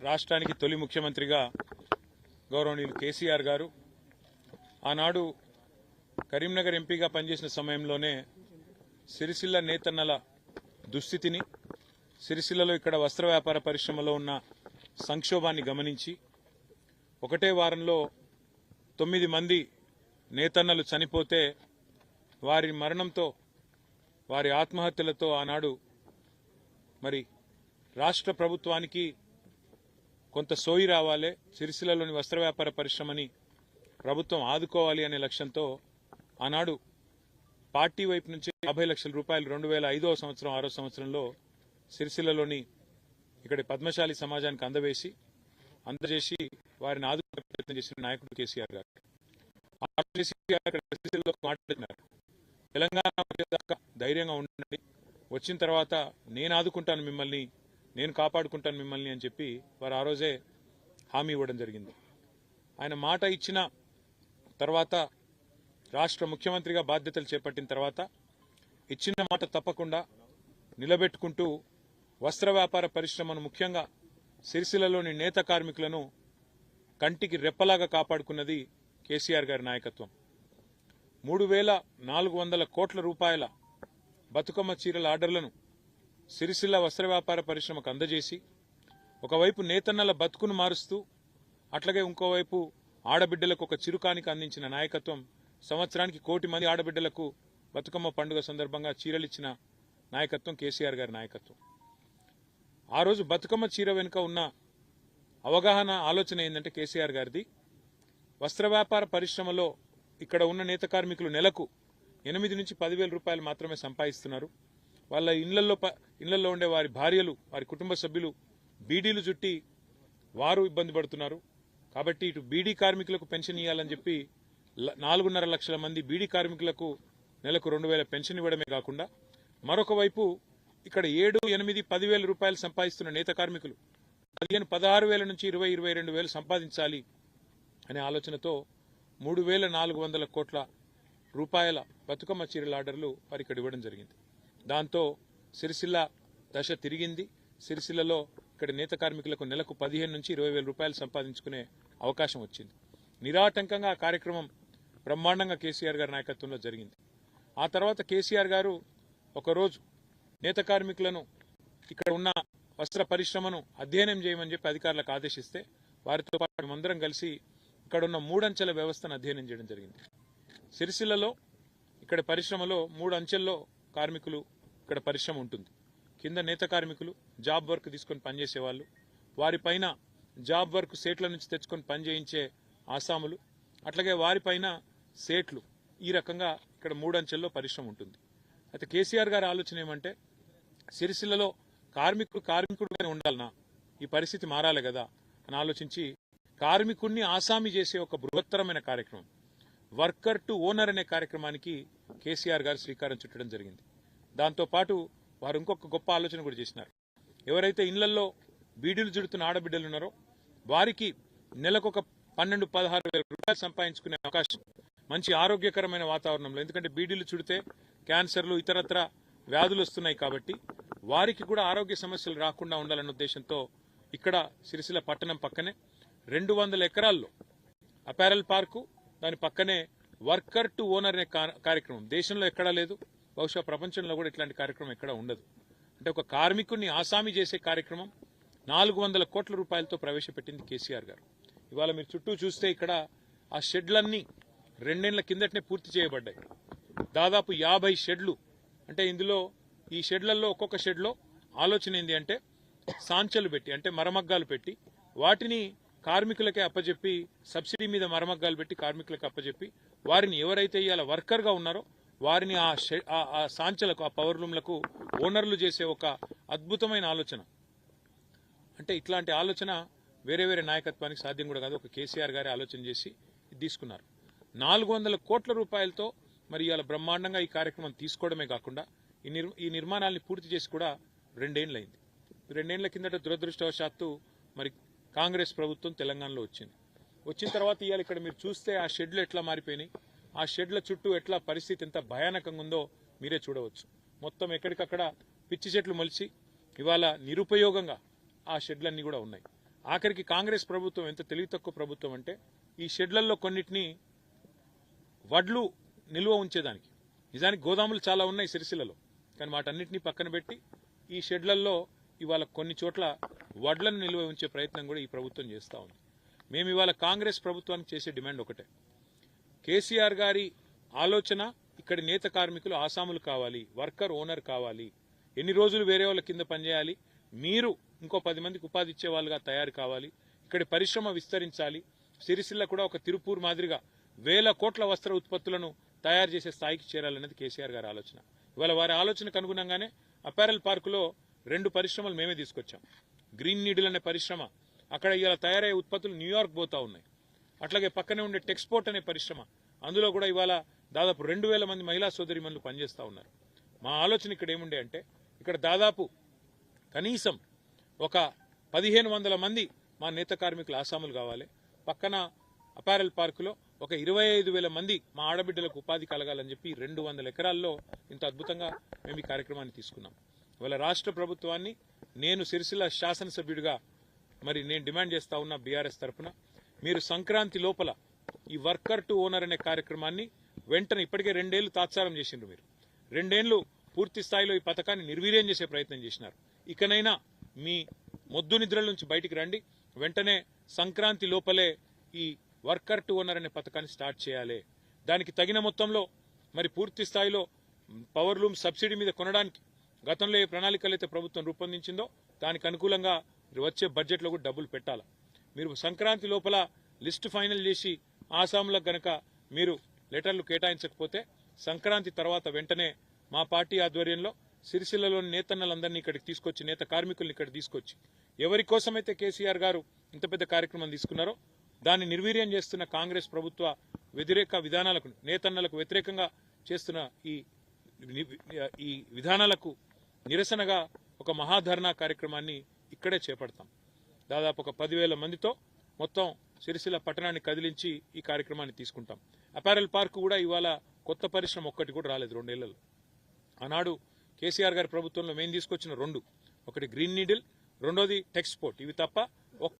రాష్ట్రానికి తొలి ముఖ్యమంత్రిగా గౌరవనీయులు కేసీఆర్ గారు ఆనాడు కరీంనగర్ ఎంపీగా పనిచేసిన సమయంలోనే సిరిసిల్ల నేతన్నల దుస్థితిని, సిరిసిల్లలో ఇక్కడ వస్త్ర వ్యాపార పరిశ్రమలో ఉన్న సంక్షోభాన్ని గమనించి ఒకటే వారంలో 9 మంది నేతన్నలు చనిపోతే వారి మరణంతో, వారి ఆత్మహత్యలతో ఆనాడు మరి రాష్ట్ర ప్రభుత్వానికి కొంత సోయి రావాలి, సిరిసిల్లలోని వస్త్ర వ్యాపార పరిశ్రమని ప్రభుత్వం ఆదుకోవాలి అనే లక్ష్యంతో ఆనాడు పార్టీ వైపు నుంచి 50 లక్షల రూపాయలు 2005వ సంవత్సరం 6వ సంవత్సరంలో సిరిసిల్లలోని ఇక్కడ పద్మశాలి సమాజానికి అందజేసి వారిని ఆదుకునే ప్రయత్నం చేసిన నాయకుడు కేసీఆర్ గారు. మాట్లాడుతున్నారు, తెలంగాణ దాకా ధైర్యంగా ఉండండి, వచ్చిన తర్వాత నేను ఆదుకుంటాను మిమ్మల్ని, నేను కాపాడుకుంటాను మిమ్మల్ని అని చెప్పి వారు ఆ రోజే హామీ ఇవ్వడం జరిగింది. ఆయన మాట ఇచ్చిన తర్వాత రాష్ట్ర ముఖ్యమంత్రిగా బాధ్యతలు చేపట్టిన తర్వాత ఇచ్చిన మాట తప్పకుండా నిలబెట్టుకుంటూ వస్త్ర వ్యాపార పరిశ్రమను, ముఖ్యంగా సిరిసిల్లలోని నేత కార్మికులను కంటికి రెప్పలాగా కాపాడుకున్నది కేసీఆర్ గారి నాయకత్వం. 3,400 కోట్ల రూపాయల బతుకమ్మ చీరల ఆర్డర్లను సిరిసిల్ల వస్త్ర వ్యాపార పరిశ్రమకు అందజేసి ఒకవైపు నేతన్నల బతుకును మారుస్తూ అట్లాగే ఇంకోవైపు ఆడబిడ్డలకు ఒక చిరుకానికి అందించిన నాయకత్వం. సంవత్సరానికి 1 కోటి మంది ఆడబిడ్డలకు బతుకమ్మ పండుగ సందర్భంగా చీరలిచ్చిన నాయకత్వం కేసీఆర్ గారి నాయకత్వం. ఆ రోజు బతుకమ్మ చీర వెనుక ఉన్న అవగాహన, ఆలోచన ఏంటంటే కేసీఆర్ గారిది, వస్త్ర వ్యాపార పరిశ్రమలో ఇక్కడ ఉన్న నేత కార్మికులు నెలకు 8 నుంచి 10,000 రూపాయలు మాత్రమే సంపాదిస్తున్నారు. వాళ్ళ ఇళ్లలో ఉండే వారి భార్యలు, వారి కుటుంబ సభ్యులు బీడీలు చుట్టి వారు ఇబ్బంది పడుతున్నారు. కాబట్టి ఇటు బీడీ కార్మికులకు పెన్షన్ ఇవ్వాలని చెప్పి 4.5 లక్షల మంది బీడీ కార్మికులకు నెలకు 2,000 పెన్షన్ ఇవ్వడమే కాకుండా మరొక వైపు ఇక్కడ 7, 8, 10,000 రూపాయలు సంపాదిస్తున్న నేత కార్మికులు 16,000 నుంచి 22,000 సంపాదించాలి అనే ఆలోచనతో 3,400 కోట్ల రూపాయల బతుకమ్మ చీరల ఆర్డర్లు వారికి ఇక్కడ ఇవ్వడం జరిగింది. దాంతో సిరిసిల్ల దశ తిరిగింది. సిరిసిల్లలో ఇక్కడ నేత కార్మికులకు నెలకు 15 నుంచి 20,000 రూపాయలు సంపాదించుకునే అవకాశం వచ్చింది. నిరాటంకంగా ఆ కార్యక్రమం బ్రహ్మాండంగా కేసీఆర్ గారి నాయకత్వంలో జరిగింది. ఆ తర్వాత కేసీఆర్ గారు ఒకరోజు నేత కార్మికులను, ఇక్కడ ఉన్న వస్త్ర పరిశ్రమను అధ్యయనం చేయమని చెప్పి అధికారులకు ఆదేశిస్తే వారితో పాటు మేమందరం కలిసి ఇక్కడ ఉన్న 3 అంచెల వ్యవస్థను అధ్యయనం చేయడం జరిగింది. సిరిసిల్లలో ఇక్కడ పరిశ్రమలో 3 అంచెల్లో కార్మికులు ఇక్కడ పరిశ్రమ ఉంటుంది. కింద నేత కార్మికులు జాబ్ వర్క్ తీసుకొని పనిచేసేవాళ్ళు, వారిపైన జాబ్ వర్క్ సేట్ల నుంచి తెచ్చుకొని పనిచేయించే ఆసాములు, అట్లాగే వారిపైన సేట్లు. ఈ రకంగా ఇక్కడ 3 అంచెల్లో పరిశ్రమ ఉంటుంది. అయితే కేసీఆర్ గారి ఆలోచన ఏమంటే, సిరిసిల్లలో కార్మికుడుగానే ఉండాలనా, ఈ పరిస్థితి మారాలి కదా అని ఆలోచించి కార్మికుడిని ఆసామి చేసే ఒక బృహత్తరమైన కార్యక్రమం, వర్కర్ టు ఓనర్ అనే కార్యక్రమానికి కేసీఆర్ గారు శ్రీకారం చుట్టడం జరిగింది. దాంతోపాటు వారు ఇంకొక గొప్ప ఆలోచన కూడా చేసినారు. ఎవరైతే ఇళ్లలో బీడీలు చుడుతున్న ఆడబిడ్డలు ఉన్నారో వారికి నెలకొక 12-16 రూపాయలు సంపాదించుకునే అవకాశం, మంచి ఆరోగ్యకరమైన వాతావరణంలో, ఎందుకంటే బీడీలు చుడితే క్యాన్సర్లు, ఇతరత్ర వ్యాధులు వస్తున్నాయి కాబట్టి వారికి కూడా ఆరోగ్య సమస్యలు రాకుండా ఉండాలన్న ఉద్దేశంతో ఇక్కడ సిరిసిల్ల పట్టణం పక్కనే 200 ఎకరాల్లో అపారల్ పార్కు, దాని పక్కనే వర్కర్ టు ఓనర్ అనే కార్యక్రమం దేశంలో ఎక్కడా లేదు, బహుశా ప్రపంచంలో కూడా ఇట్లాంటి కార్యక్రమం ఎక్కడా ఉండదు. అంటే ఒక కార్మికుడిని ఆసామి చేసే కార్యక్రమం 400 కోట్ల రూపాయలతో ప్రవేశపెట్టింది కేసీఆర్ గారు. ఇవాళ మీరు చుట్టూ చూస్తే ఇక్కడ ఆ షెడ్లన్నీ 2 ఏళ్ల కిందటనే పూర్తి చేయబడ్డాయి. దాదాపు 50 షెడ్లు. అంటే ఇందులో ఈ షెడ్లలో ఒక్కొక్క షెడ్లో ఆలోచన ఏంటి అంటే సాంచలు పెట్టి, అంటే మరమగ్గాలు పెట్టి వాటిని కార్మికులకే అప్పచెప్పి, సబ్సిడీ మీద మరమగ్గాలు పెట్టి కార్మికులకు అప్పచెప్పి వారిని ఎవరైతే ఇవాళ వర్కర్గా ఉన్నారో వారిని ఆ సాంచలకు, ఆ పవర్ లూమ్లకు ఓనర్లు చేసే ఒక అద్భుతమైన ఆలోచన. అంటే ఇట్లాంటి ఆలోచన వేరే నాయకత్వానికి సాధ్యం కూడా కాదు, ఒక కేసీఆర్ గారి ఆలోచన చేసి తీసుకున్నారు. 400 కోట్ల రూపాయలతో మరి ఇవాళ బ్రహ్మాండంగా ఈ కార్యక్రమం తీసుకోవడమే కాకుండా ఈ నిర్మాణాన్ని పూర్తి చేసి కూడా 2 ఏళ్లు అయింది. 2 ఏళ్ల కిందట దురదృష్టవశాత్తు మరి కాంగ్రెస్ ప్రభుత్వం తెలంగాణలో వచ్చిన తర్వాత ఇవాళ ఇక్కడ మీరు చూస్తే ఆ షెడ్లు ఎట్లా మారిపోయినాయి, ఆ షెడ్ల చుట్టూ ఎట్లా పరిస్థితి ఎంత భయానకంగా ఉందో మీరే చూడవచ్చు. మొత్తం ఎక్కడికక్కడ పిచ్చి చెట్లు మొలిచి ఇవాళ నిరుపయోగంగా ఆ షెడ్లన్నీ కూడా ఉన్నాయి. ఆఖరికి కాంగ్రెస్ ప్రభుత్వం ఎంత తెలివి తక్కువ ప్రభుత్వం అంటే ఈ షెడ్లలో కొన్నిటిని వడ్లు నిల్వ ఉంచేదానికి, నిజానికి గోదాములు చాలా ఉన్నాయి సిరిసిల్లలో, కానీ వాటన్నిటిని పక్కన పెట్టి ఈ షెడ్లలో ఇవాళ కొన్ని చోట్ల వడ్లను నిల్వ ఉంచే ప్రయత్నం కూడా ఈ ప్రభుత్వం చేస్తూ ఉంది. మేము ఇవాళ కాంగ్రెస్ ప్రభుత్వానికి చేసే డిమాండ్ ఒకటే, కేసీఆర్ గారి ఆలోచన ఇక్కడి నేత కార్మికులు ఆసాములు కావాలి, వర్కర్ ఓనర్ కావాలి, ఎన్ని రోజులు వేరే వాళ్ళ కింద పనిచేయాలి, మీరు ఇంకో 10 మందికి ఉపాధి ఇచ్చే వాళ్ళుగా తయారు కావాలి, ఇక్కడి పరిశ్రమ విస్తరించాలి, సిరిసిల్ల కూడా ఒక తిరుపూర్ మాదిరిగా 1000 కోట్ల వస్త్ర ఉత్పత్తులను తయారు చేసే స్థాయికి చేరాలన్నది కేసీఆర్ గారి ఆలోచన. ఇవాళ వారి ఆలోచనకు అనుగుణంగానే అపారల్ పార్కులో 2 పరిశ్రమలు మేమే తీసుకొచ్చాం. గ్రీన్ నీడిల్ అనే పరిశ్రమ, అక్కడ ఇవాళ తయారయ్యే ఉత్పత్తులు న్యూయార్క్ పోతా ఉన్నాయి. అట్లాగే పక్కనే ఉండే టెక్స్పోర్ట్ అనే పరిశ్రమ, అందులో కూడా ఇవాళ దాదాపు 2000 మంది మహిళా సోదరిమణులు పనిచేస్తూ ఉన్నారు. మా ఆలోచన ఇక్కడ ఏముండే అంటే, ఇక్కడ దాదాపు కనీసం ఒక 1500 మంది మా నేత కార్మికులు ఆసాములు కావాలి, పక్కన అపారల్ పార్కులో ఒక 25,000 మంది మా ఆడబిడ్డలకు ఉపాధి కలగాలని చెప్పి 200 ఎకరాల్లో ఇంత అద్భుతంగా మేము ఈ కార్యక్రమాన్ని తీసుకున్నాం. ఇవాళ రాష్ట్ర ప్రభుత్వాన్ని నేను సిరిసిల్ల శాసనసభ్యుడిగా మరి నేను డిమాండ్ చేస్తా ఉన్నా బీఆర్ఎస్ తరఫున, మీరు సంక్రాంతి లోపల ఈ వర్కర్ టు ఓనర్ అనే కార్యక్రమాన్ని వెంటనే, ఇప్పటికే 2 ఏళ్లు తాత్సారం చేసిండ్రు మీరు, 2 ఏళ్లు పూర్తి స్థాయిలో ఈ పథకాన్ని నిర్వీర్యం చేసే ప్రయత్నం చేసినారు. ఇకనైనా మీ మొద్దు నిద్రల నుంచి బయటికి రండి, వెంటనే సంక్రాంతి లోపలే ఈ వర్కర్ టు ఓనర్ అనే పథకాన్ని స్టార్ట్ చేయాలి. దానికి తగిన మొత్తంలో మరి పూర్తి స్థాయిలో పవర్ లూమ్ సబ్సిడీ మీద కొనడానికి గతంలో ఏ ప్రణాళికలు అయితే ప్రభుత్వం రూపొందించిందో దానికి అనుకూలంగా వచ్చే బడ్జెట్లో కూడా డబ్బులు పెట్టాలి. మీరు సంక్రాంతి లోపల లిస్టు ఫైనల్ చేసి ఆసాములకు గనక మీరు లెటర్లు కేటాయించకపోతే సంక్రాంతి తర్వాత వెంటనే మా పార్టీ ఆధ్వర్యంలో సిరిసిల్లలోని నేతన్నలందరినీ ఇక్కడికి తీసుకొచ్చి, నేత కార్మికుల్ని ఇక్కడ తీసుకొచ్చి, ఎవరి కోసమైతే కేసీఆర్ గారు ఇంత పెద్ద కార్యక్రమం తీసుకున్నారో దాన్ని నిర్వీర్యం చేస్తున్న కాంగ్రెస్ ప్రభుత్వ వ్యతిరేక విధానాలకు, నేతన్నలకు వ్యతిరేకంగా చేస్తున్న ఈ విధానాలకు నిరసనగా ఒక మహాధర్నా కార్యక్రమాన్ని ఇక్కడే చేపడతాం. దాదాపు ఒక 10,000 మందితో మొత్తం సిరిసిల్ల పట్టణాన్ని కదిలించి ఈ కార్యక్రమాన్ని తీసుకుంటాం. అపారల్ పార్క్ కూడా ఇవాళ కొత్త పరిశ్రమ ఒక్కటి కూడా రాలేదు 2 ఏళ్లలో. ఆనాడు కేసీఆర్ గారి ప్రభుత్వంలో మేము తీసుకొచ్చిన 2, ఒకటి గ్రీన్ నీడిల్, రెండోది టెక్స్పోర్ట్, ఇవి తప్ప